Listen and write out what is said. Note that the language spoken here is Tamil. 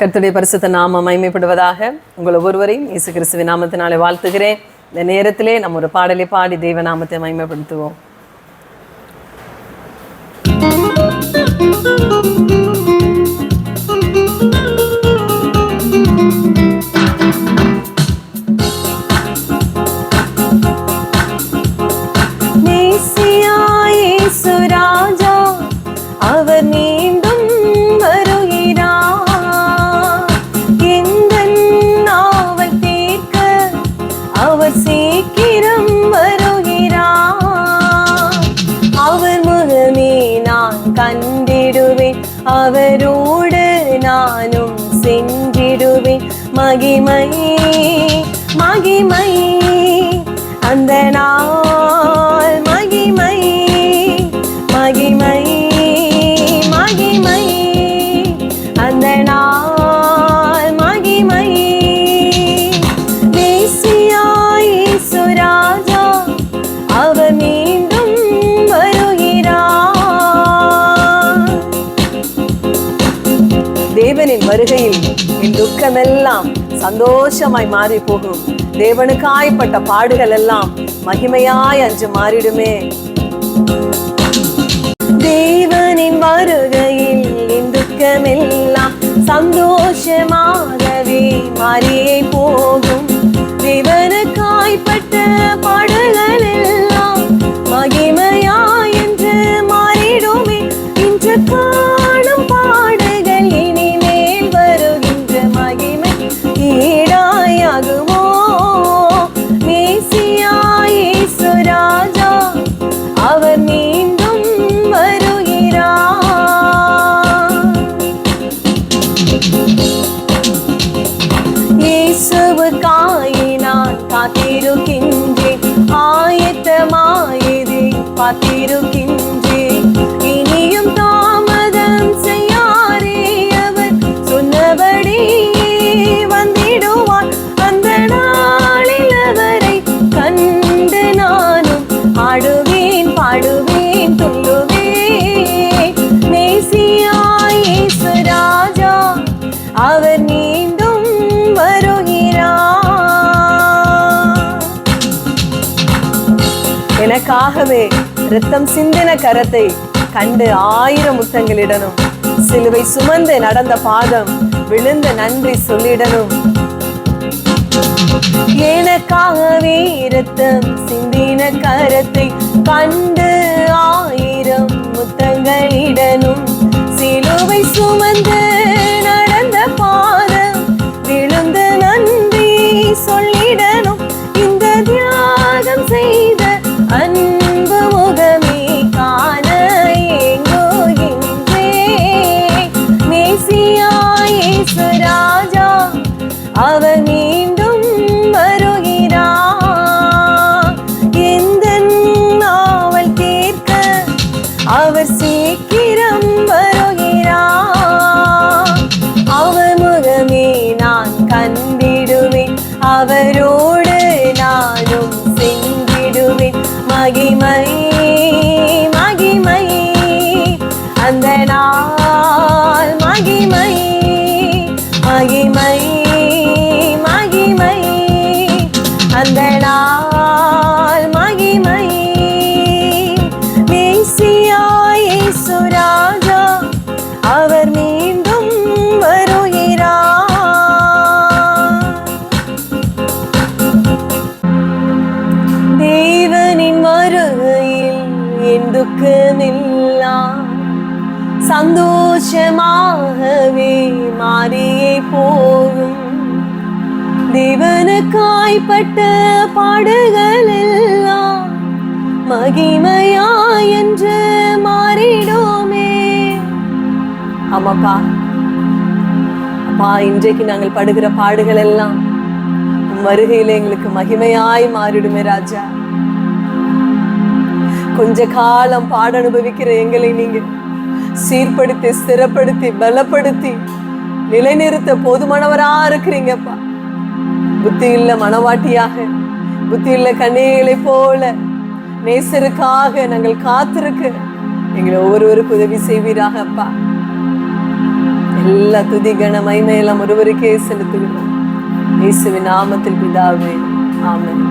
கர்த்தருடைய பரிசுத்த நாமம் மகிமைப்படுவதாக. உங்கள் ஒவ்வொருவரையும் இயேசு கிறிஸ்துவின் நாமத்தினாலே வாழ்த்துகிறேன். இந்த நேரத்திலே நம்ம ஒரு பாடலை பாடி தெய்வ நாமத்தை மகிமைப்படுத்துவோம். மேசியா இயேசு ராஜா, அவர் மீண்டும் வருகிறார். எங்கள் நாவல் தீர்க்க அவர் சீக்கிரம் வருகிறார். அவர் முகமே நான் கண்டிடுவேன், அவரோடு நானும் சென்றிடுவேன். மகிமை மகிமை அந்த நாள், மகிமை மகிமை மகிமை அந்த நாள், மகிமை. மேசியா இயேசு ராஜா, அவர் மீண்டும் வருகிறார். தேவனின் வருகையில் என் துக்கமெல்லாம் சந்தோஷமாய் மாறி போகும். தேவனுக்காய்ப்பட்ட பாடுகள் எல்லாம் மகிமையாய் அன்று மாறிடுமே. தேவனின் வருகையில் என் துக்கமெல்லாம் சந்தோஷமாகவே மாறியே போகும். தேவனுக்காய்ப்பட்ட பாடுகள் எல்லாம் மகிமையாய் என்று மாறிடுமே. இன்று காணும் பாடுகள் இனிமேல் வருகின்ற மகிமை ஈடாயாகுமோ? மேசியா இயேசு ராஜா, அவர் மீண்டும் வருகிறார். இயேசுவுக்காய் நான் காத்திருக்கின்றேன், ஆயத்தமாயதை பார்த்திருக்கின்றேன். இனியும் தாமதம் செய்யாரே, அவர் சொன்னபடி வந்திடுவார். அந்த நாளில் அவரை கண்டு நானும் ஆடுவேன், பாடுவேன், துள்ளுவேன். மேசியா இயேசு ராஜா, அவர் மீண்டும் வருகிறார். எனக்காகவே இரத்தம் சிந்தின கரத்தை கண்டு 1000 முத்தங்களிடனும், சிலுவை சுமந்து நடந்த பாதம் விழுந்த நன்றி சொல்லிடனும். எனக்காகவே இரத்தம் சிந்தின கரத்தை கண்டு 1000 முத்தங்களிடனும், சிலுவை சுமந்து நடந்த பாதம் விழுந்து நன்றி சொல்லிடனும். இந்த தியாகம் செய்த அன்பு முகமே காண ஏங்குகின்றேன். மேசியா இயேசு ராஜா, அவர் மீண்டும் வருகிறார். எந்த நாவல் தீர்க்க அவர் சீக்கிரம் வருகிறார். அவர் முகமே நான் கண்டிடுவேன், அவரோடு நானும் சென்றிடுவேன். மகிமை மகிமை அந்த நாள், மகிமை மகிமை மகிமை அந்த நாள், மகிமை. மேசியா இயேசு ராஜா, அவர் மீண்டும் வருகிறார். தேவனின் வருகையில் என் துக்கமெல்லாம் சந்தோஷமாகவே மாறியே போகும். தேவனுக்காய்ப்பட்ட பாடுகள் எல்லாம் மகிமையா என்று மாறிடுமே. ஆமாப்பா, அப்பா, இன்றைக்கு நாங்கள் படுகிற பாடுகள் எல்லாம் உம் வருகையில எங்களுக்கு மகிமையாய் மாறிடுமே ராஜா. கொஞ்ச காலம் பாட அனுபவிக்கிற எங்களை நீங்க சீர்படுத்தி, ஸ்திரப்படுத்தி, பலப்படுத்தி, நிலைநிறுத்த போதுமானவரா இருக்கிறீங்கப்பா. புத்தியுள்ள மனவாட்டியாக, புத்தியுள்ள கன்னிகைகளை போல நேசருக்காக நாங்கள் காத்திருக்க எங்களை ஒவ்வொருவருக்கு உதவி செய்வீராக அப்பா. எல்லா துதி கன மகிமையெல்லாம் ஒருவருக்கே செலுத்துகிறோம். இயேசுவின் நாமத்தில் பிதாவே, ஆமென்.